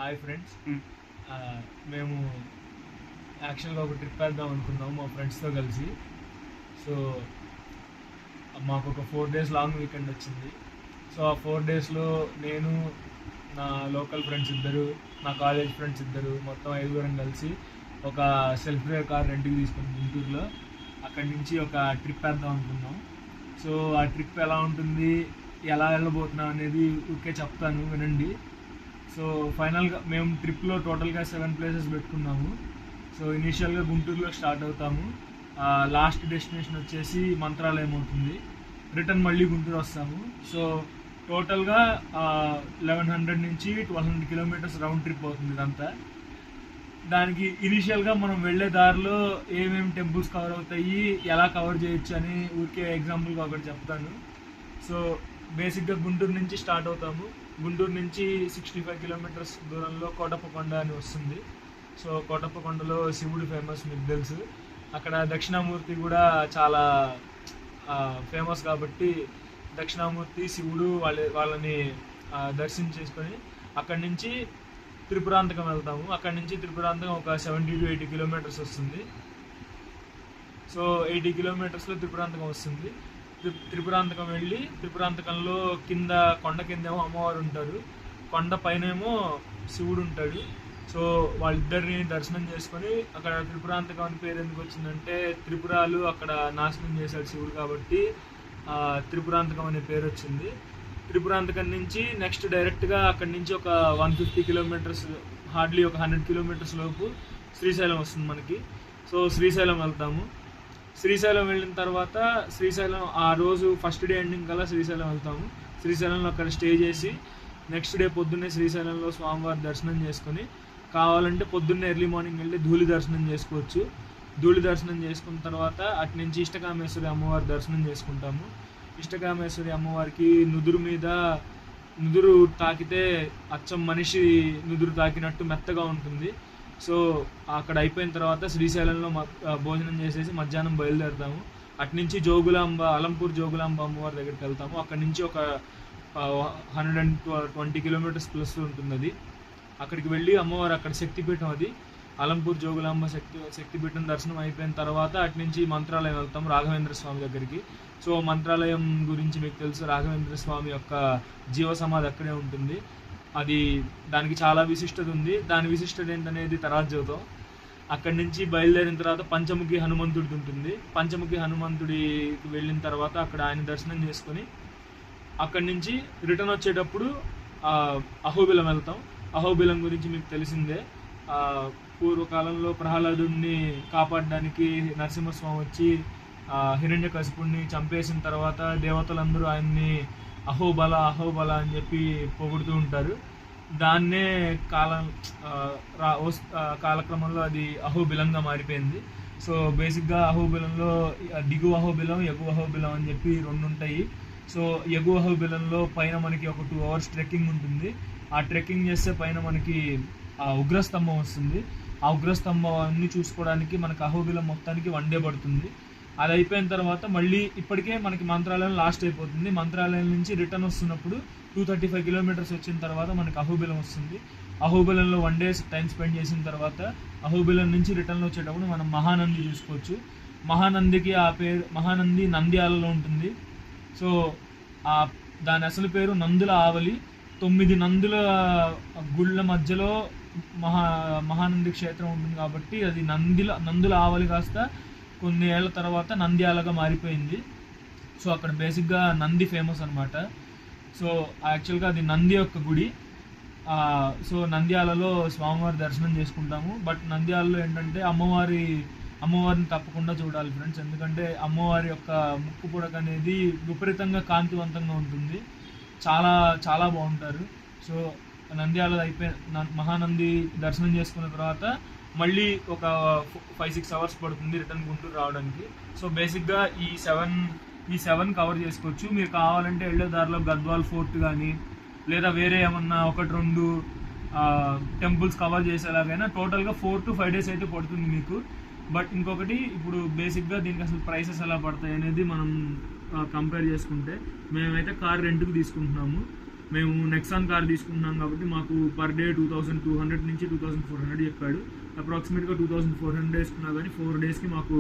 Hi friends, మేము యాక్చువల్గా ఒక ట్రిప్ వేద్దాం అనుకున్నాము మా ఫ్రెండ్స్తో కలిసి. సో మాకు ఒక 4 days లాంగ్ వీకెండ్ వచ్చింది. సో ఆ 4 daysలో నేను, నా లోకల్ ఫ్రెండ్స్ ఇద్దరు, నా కాలేజ్ ఫ్రెండ్స్ ఇద్దరు, మొత్తం 5 కలిసి ఒక సెల్ఫ్ డ్రైవ్ కార్ రెంట్కి తీసుకుని గుంటూరులో అక్కడి నుంచి ఒక ట్రిప్ వేద్దాం అనుకున్నాం. సో ఆ ట్రిప్ ఎలా ఉంటుంది, ఎలా వెళ్ళబోతున్నాం అనేది ఊరికే చెప్తాను, వినండి. సో ఫైనల్గా మేము ట్రిప్లో టోటల్గా 7 places పెట్టుకున్నాము. సో ఇనీషియల్గా గుంటూరులో స్టార్ట్ అవుతాము. లాస్ట్ డెస్టినేషన్ వచ్చేసి మంత్రాలయం అవుతుంది. రిటర్న్ మళ్ళీ గుంటూరు వస్తాము. సో టోటల్గా 1100 నుంచి 1200 kilometers రౌండ్ ట్రిప్ అవుతుంది ఇదంతా. దానికి ఇనీషియల్గా మనం వెళ్ళే దారిలో ఏమేమి టెంపుల్స్ కవర్ అవుతాయి, ఎలా కవర్ చేయొచ్చు అని ఊరికే ఎగ్జాంపుల్గా ఒకటి చెప్తాను. సో బేసిక్గా గుంటూరు నుంచి స్టార్ట్ అవుతాము. గుంటూరు నుంచి 65 kilometers దూరంలో కోటప్పకొండ అని వస్తుంది. సో కోటప్పకొండలో శివుడు ఫేమస్, మీకు తెలుసు. అక్కడ దక్షిణామూర్తి కూడా చాలా ఫేమస్ కాబట్టి దక్షిణామూర్తి, శివుడు వాళ్ళని దర్శనం చేసుకొని అక్కడి నుంచి త్రిపురాంతకం వెళ్తాము. అక్కడి నుంచి త్రిపురాంతకం ఒక 70 to 80 kilometers వస్తుంది. సో 80 kilometersలో త్రిపురాంతకం వస్తుంది. త్రిపురాంతకం వెళ్ళి త్రిపురాంతకంలో కింద కొండ కిందేమో అమ్మవారు ఉంటారు, కొండ పైనేమో శివుడు ఉంటాడు. సో వాళ్ళిద్దరిని దర్శనం చేసుకొని అక్కడ త్రిపురాంతకం అని పేరు ఎందుకు వచ్చిందంటే త్రిపురాలు అక్కడ నాశనం చేశాడు శివుడు కాబట్టి త్రిపురాంతకం అనే పేరు వచ్చింది. త్రిపురాంతకం నుంచి నెక్స్ట్ డైరెక్ట్గా అక్కడి నుంచి ఒక 150 kilometers, హార్డ్లీ ఒక 100 kilometers లోపు శ్రీశైలం వస్తుంది మనకి. సో శ్రీశైలం వెళ్తాము. శ్రీశైలం వెళ్ళిన తర్వాత శ్రీశైలం ఆ రోజు ఫస్ట్ డే ఎండింగ్ కల్లా శ్రీశైలం వెళ్తాము. శ్రీశైలంలో అక్కడ స్టే చేసి నెక్స్ట్ డే పొద్దున్నే శ్రీశైలంలో స్వామివారి దర్శనం చేసుకొని, కావాలంటే పొద్దున్నే ఎర్లీ మార్నింగ్ వెళ్ళి ధూళి దర్శనం చేసుకోవచ్చు. ధూళి దర్శనం చేసుకున్న తర్వాత అటు నుంచి ఇష్టకామేశ్వరి అమ్మవారి దర్శనం చేసుకుంటాము. ఇష్టకామేశ్వరి అమ్మవారికి నుదురు తాకితే అచ్చం మనిషి నుదురు తాకినట్టు మెత్తగా ఉంటుంది. సో అక్కడ అయిపోయిన తర్వాత శ్రీశైలంలో భోజనం చేసేసి మధ్యాహ్నం బయలుదేరుతాము. అటు నుంచి జోగులాంబ, అలంపూర్ జోగులాంబ అమ్మవారి దగ్గరికి వెళ్తాము. అక్కడి నుంచి ఒక 120 kilometers ప్లస్ ఉంటుంది అది. అక్కడికి వెళ్ళి అమ్మవారు అక్కడ శక్తిపీఠం, అది అలంపూర్ జోగులాంబ శక్తిపీఠం దర్శనం అయిపోయిన తర్వాత అటు నుంచి మంత్రాలయం వెళ్తాము, రాఘవేంద్ర స్వామి దగ్గరికి. సో మంత్రాలయం గురించి మీకు తెలుసు, రాఘవేంద్ర స్వామి యొక్క జీవ సమాధి అక్కడే ఉంటుంది. దానికి చాలా విశిష్టత ఉంది. దాని విశిష్టత ఏంటనేది తర్వాత చెబుతాం. అక్కడి నుంచి బయలుదేరిన తర్వాత పంచముఖి హనుమంతుడిది ఉంటుంది. పంచముఖి హనుమంతుడికి వెళ్ళిన తర్వాత అక్కడ ఆయన దర్శనం చేసుకొని అక్కడి నుంచి రిటర్న్ వచ్చేటప్పుడు అహోబిలం వెళ్తాం. అహోబిలం గురించి మీకు తెలిసిందే. పూర్వకాలంలో ప్రహ్లాదుడిని కాపాడడానికి నరసింహస్వామి వచ్చి హిరణ్యకశిపుడిని చంపేసిన తర్వాత దేవతలందరూ ఆయన్ని అహోబల అని చెప్పి పొగుడుతూ ఉంటారు. దాన్నే కాలక్రమంలో అది అహోబిలంగా మారిపోయింది. సో బేసిక్గా అహోబిలంలో దిగువ అహోబిలం, ఎగువ అహోబిలం అని చెప్పి 2 ఉంటాయి. సో ఎగువ అహోబిలంలో పైన మనకి ఒక 2 hours ట్రెక్కింగ్ ఉంటుంది. ఆ ట్రెక్కింగ్ చేస్తే పైన మనకి ఉగ్రస్తంభం వస్తుంది. ఆ ఉగ్రస్తంభాన్ని చూసుకోవడానికి మనకి అహోబిలం మొత్తానికి 1 day పడుతుంది. అది అయిపోయిన తర్వాత మళ్ళీ ఇప్పటికే మనకి మంత్రాలయం లాస్ట్ అయిపోతుంది. మంత్రాలయం నుంచి రిటర్న్ వస్తున్నప్పుడు 235 kilometers వచ్చిన తర్వాత మనకి అహోబిలం వస్తుంది. అహోబిలంలో 1 day టైం స్పెండ్ చేసిన తర్వాత అహోబిలం నుంచి రిటర్న్ వచ్చేటప్పుడు మనం మహానంది చూసుకోవచ్చు. మహానందికి ఆ పేరు, మహానంది నంద్యాలలో ఉంటుంది. సో దాని అసలు పేరు నందుల ఆవలి. 9 నందుల గుళ్ళ మధ్యలో మహానంది క్షేత్రం ఉంటుంది కాబట్టి అది నందుల ఆవలి కాస్త కొన్ని ఏళ్ల తర్వాత నంద్యాలగా మారిపోయింది. సో అక్కడ బేసిక్గా నంది ఫేమస్ అనమాట. సో యాక్చువల్గా అది నంది యొక్క గుడి. సో నంద్యాలలో స్వామివారి దర్శనం చేసుకుంటాము. బట్ నంద్యాలలో ఏంటంటే అమ్మవారిని తప్పకుండా చూడాలి ఫ్రెండ్స్, ఎందుకంటే అమ్మవారి యొక్క ముక్కు పుడక అనేది విపరీతంగా కాంతివంతంగా ఉంటుంది. చాలా చాలా బాగుంటారు. సో నంద్యాల మహానంది దర్శనం చేసుకున్న తర్వాత మళ్ళీ ఒక 5-6 hours పడుతుంది రిటర్న్ గుంటూరు రావడానికి. సో బేసిక్గా ఈ 7 కవర్ చేసుకోవచ్చు. మీరు కావాలంటే వెళ్ళే దారిలో గద్వాల్ ఫోర్ట్ కానీ లేదా వేరే ఏమన్నా 1-2 టెంపుల్స్ కవర్ చేసేలాగైనా టోటల్గా 4 to 5 days అయితే పడుతుంది మీకు. బట్ ఇంకొకటి, ఇప్పుడు బేసిక్గా దీనికి అసలు ప్రైసెస్ ఎలా పడతాయి అనేది మనం కంపేర్ చేసుకుంటే, మేమైతే కార్ రెంట్కి తీసుకుంటున్నాము. మేము నెక్సాన్ కార్ తీసుకున్నాం కాబట్టి మాకు పర్ డే 2200 నుంచి 2400 చెప్పాడు. అప్రాక్సిమేట్గా 2400 వేసుకున్నా కానీ 4 డేస్కి మాకు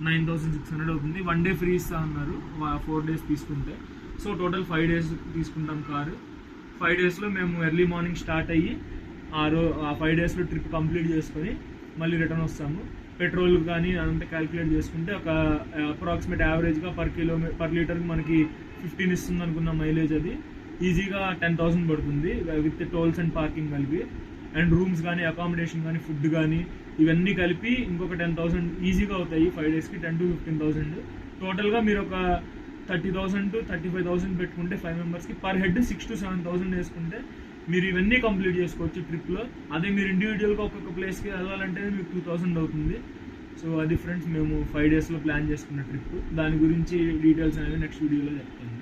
9600 అవుతుంది. 1 డే ఫ్రీ ఇస్తా అన్నారు 4 డేస్ తీసుకుంటే. సో టోటల్ 5 డేస్ తీసుకుంటాం కారు. 5 డేస్లో మేము ఎర్లీ మార్నింగ్ స్టార్ట్ అయ్యి ఆ 5 డేస్లో ట్రిప్ కంప్లీట్ చేసుకొని మళ్ళీ రిటర్న్ వస్తాము. పెట్రోల్ కానీ అదంతా క్యాలిక్యులేట్ చేసుకుంటే ఒక అప్రాక్సిమేట్ యావరేజ్గా పర్ లీటర్కి మనకి 15 ఇస్తుంది అనుకున్న మైలేజ్. అది ఈజీగా 10,000 పడుతుంది విత్ టోల్స్ అండ్ పార్కింగ్ కలిపి. అండ్ రూమ్స్ కానీ అకామిడేషన్ కానీ ఫుడ్ కానీ ఇవన్నీ కలిపి ఇంకొక 10,000 ఈజీగా అవుతాయి 5 డేస్కి. 10,000 to 15,000 టోటల్గా మీరు ఒక 30,000 to 35,000 పెట్టుకుంటే 5 మెంబర్స్కి పర్ హెడ్ 6,000 to 7,000 వేసుకుంటే మీరు ఇవన్నీ కంప్లీట్ చేసుకోవచ్చు ట్రిప్లో. అదే మీరు ఇండివిజువల్గా ఒక్కొక్క ప్లేస్కి వెళ్ళాలంటే మీకు 2,000 అవుతుంది. సో అది ఫ్రెండ్స్ మేము 5 డేస్లో ప్లాన్ చేసుకున్న ట్రిప్. దాని గురించి డీటెయిల్స్ అనేవి నెక్స్ట్ వీడియోలో చెప్తాను.